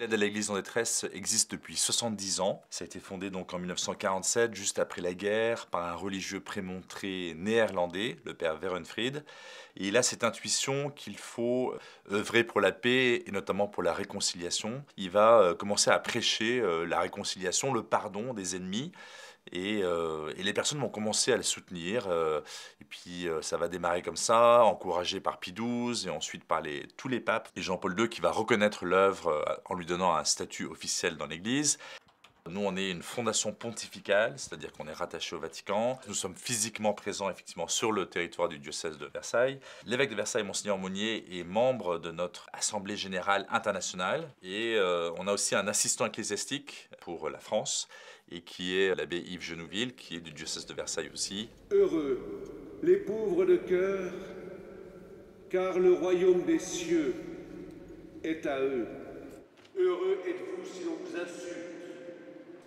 L'aide à l'Église en détresse existe depuis 70 ans. Ça a été fondé donc en 1947, juste après la guerre, par un religieux prémontré néerlandais, le père Werenfried. Et il a cette intuition qu'il faut œuvrer pour la paix et notamment pour la réconciliation. Il va commencer à prêcher la réconciliation, le pardon des ennemis. Et les personnes vont commencer à le soutenir. Et puis ça va démarrer comme ça, encouragé par Pie XII et ensuite par tous les papes. Et Jean-Paul II qui va reconnaître l'œuvre en lui donnant un statut officiel dans l'Église. Nous, on est une fondation pontificale, c'est-à-dire qu'on est rattaché au Vatican. Nous sommes physiquement présents, effectivement, sur le territoire du diocèse de Versailles. L'évêque de Versailles, Monseigneur Monnier, est membre de notre Assemblée générale internationale. Et on a aussi un assistant ecclésiastique pour la France, et qui est l'abbé Yves Genouville, qui est du diocèse de Versailles aussi. Heureux les pauvres de cœur, car le royaume des cieux est à eux. Heureux êtes-vous si l'on vous insulte.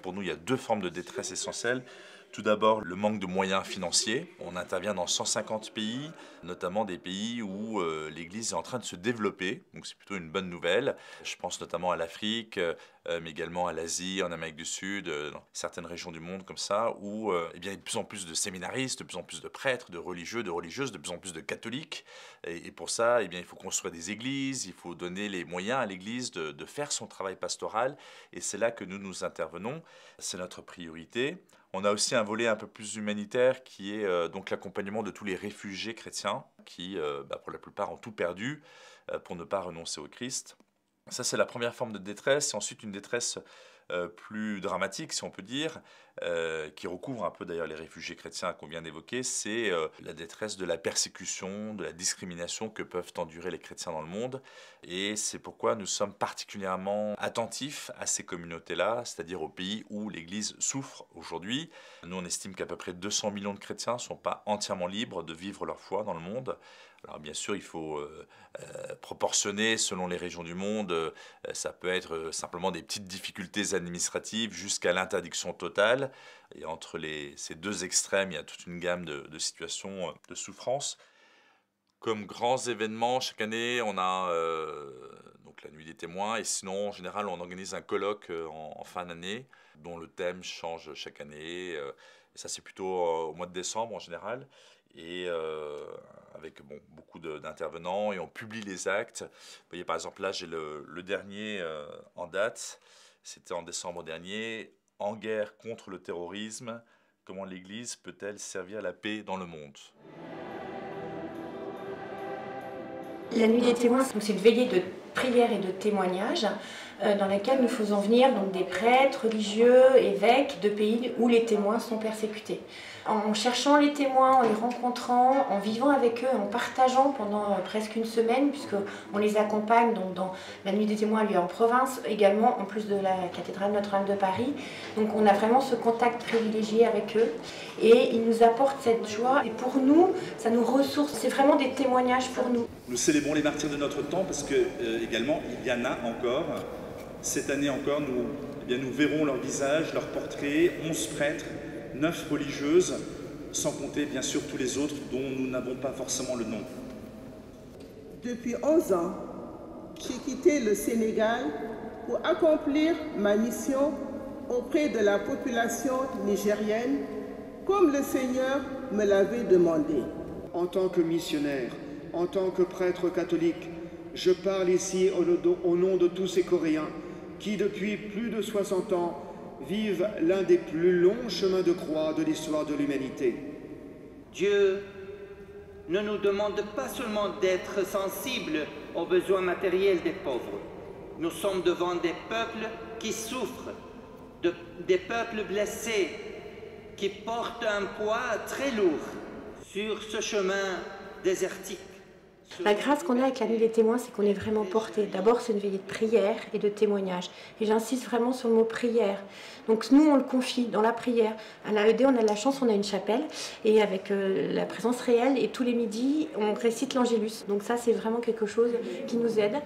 Pour nous, il y a deux formes de détresse essentielles. Tout d'abord, le manque de moyens financiers. On intervient dans 150 pays, notamment des pays où l'Église est en train de se développer, donc c'est plutôt une bonne nouvelle. Je pense notamment à l'Afrique, mais également à l'Asie, en Amérique du Sud, dans certaines régions du monde comme ça, où eh bien, il y a de plus en plus de séminaristes, de plus en plus de prêtres, de religieux, de religieuses, de plus en plus de catholiques. Et pour ça, eh bien, il faut construire des églises, il faut donner les moyens à l'Église de faire son travail pastoral, et c'est là que nous intervenons. C'est notre priorité. On a aussi un volet un peu plus humanitaire qui est donc l'accompagnement de tous les réfugiés chrétiens qui, pour la plupart, ont tout perdu pour ne pas renoncer au Christ. Ça, c'est la première forme de détresse. Et ensuite, une détresse plus dramatique, si on peut dire, qui recouvre un peu d'ailleurs les réfugiés chrétiens qu'on vient d'évoquer, c'est la détresse de la persécution, de la discrimination que peuvent endurer les chrétiens dans le monde. Et c'est pourquoi nous sommes particulièrement attentifs à ces communautés-là, c'est-à-dire aux pays où l'Église souffre aujourd'hui. Nous, on estime qu'à peu près 200 millions de chrétiens ne sont pas entièrement libres de vivre leur foi dans le monde. Alors bien sûr, il faut proportionner selon les régions du monde. Ça peut être simplement des petites difficultés administratives jusqu'à l'interdiction totale. Et entre ces deux extrêmes, il y a toute une gamme de situations de souffrance. Comme grands événements, chaque année, on a donc la Nuit des témoins. Et sinon, en général, on organise un colloque en fin d'année dont le thème change chaque année. Et ça, c'est plutôt au mois de décembre en général. Et avec beaucoup d'intervenants. Et on publie les actes. Vous voyez, par exemple, là, j'ai le dernier en date. C'était en décembre dernier. En guerre contre le terrorisme, comment l'Église peut-elle servir la paix dans le monde ? La nuit des témoins, c'est une veillée de prière et de témoignage dans laquelle nous faisons venir donc, des prêtres, religieux, évêques de pays où les témoins sont persécutés. En cherchant les témoins, en les rencontrant, en vivant avec eux, en partageant pendant presque une semaine, puisqu'on les accompagne donc, dans la nuit des témoins lieu en province, également en plus de la cathédrale Notre-Dame de Paris. Donc on a vraiment ce contact privilégié avec eux et ils nous apportent cette joie. Et pour nous, ça nous ressource. C'est vraiment des témoignages pour nous. Nous célébrons les martyrs de notre temps parce que également il y en a encore. Cette année encore, nous verrons leurs visages, leurs portraits, 11 prêtres, 9 religieuses, sans compter bien sûr tous les autres dont nous n'avons pas forcément le nom. Depuis 11 ans, j'ai quitté le Sénégal pour accomplir ma mission auprès de la population nigérienne, comme le Seigneur me l'avait demandé. En tant que missionnaire, en tant que prêtre catholique, je parle ici au nom de tous ces Coréens qui, depuis plus de 60 ans, vivent l'un des plus longs chemins de croix de l'histoire de l'humanité. Dieu ne nous demande pas seulement d'être sensibles aux besoins matériels des pauvres. Nous sommes devant des peuples qui souffrent, des peuples blessés, qui portent un poids très lourd sur ce chemin désertique. La grâce qu'on a avec la nuit des témoins, c'est qu'on est vraiment porté. D'abord, c'est une veillée de prière et de témoignage. Et j'insiste vraiment sur le mot prière. Donc nous, on le confie dans la prière. À l'AED, on a la chance, on a une chapelle. Et avec la présence réelle, et tous les midis, on récite l'Angélus. Donc ça, c'est vraiment quelque chose qui nous aide.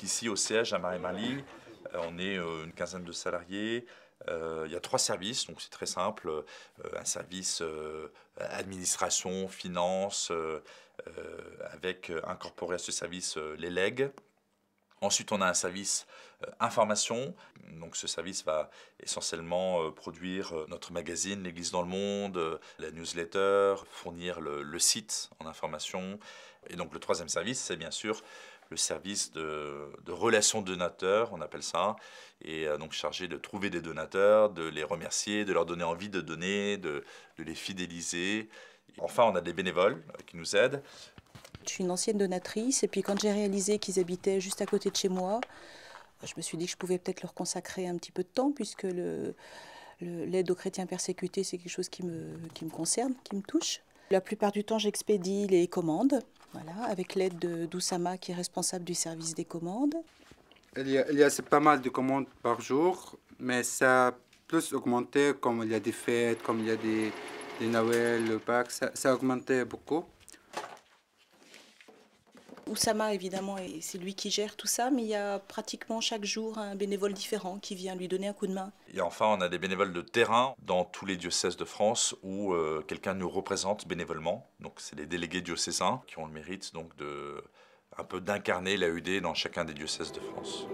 Ici au CH à Marie-Marly, on est une quinzaine de salariés. Il y a 3 services, donc c'est très simple. Un service administration, finance, avec incorporé à ce service les legs. Ensuite, on a un service information. Donc, ce service va essentiellement produire notre magazine, l'Église dans le monde, la newsletter, fournir le site en information. Et donc, le troisième service, c'est bien sûr le service de relations donateurs, on appelle ça, et donc chargé de trouver des donateurs, de les remercier, de leur donner envie de donner, de les fidéliser. Enfin, on a des bénévoles qui nous aident. Je suis une ancienne donatrice et puis quand j'ai réalisé qu'ils habitaient juste à côté de chez moi, je me suis dit que je pouvais peut-être leur consacrer un petit peu de temps puisque l'aide aux chrétiens persécutés, c'est quelque chose qui me concerne, qui me touche. La plupart du temps, j'expédie les commandes, voilà, avec l'aide d'Oussama qui est responsable du service des commandes. Il y a pas mal de commandes par jour, mais ça a plus augmenté comme il y a des fêtes, comme il y a des Noël, le Pâques, ça a augmenté beaucoup. Oussama, évidemment, c'est lui qui gère tout ça, mais il y a pratiquement chaque jour un bénévole différent qui vient lui donner un coup de main. Et enfin, on a des bénévoles de terrain dans tous les diocèses de France où quelqu'un nous représente bénévolement. Donc, c'est les délégués diocésains qui ont le mérite donc un peu d'incarner l'AED dans chacun des diocèses de France.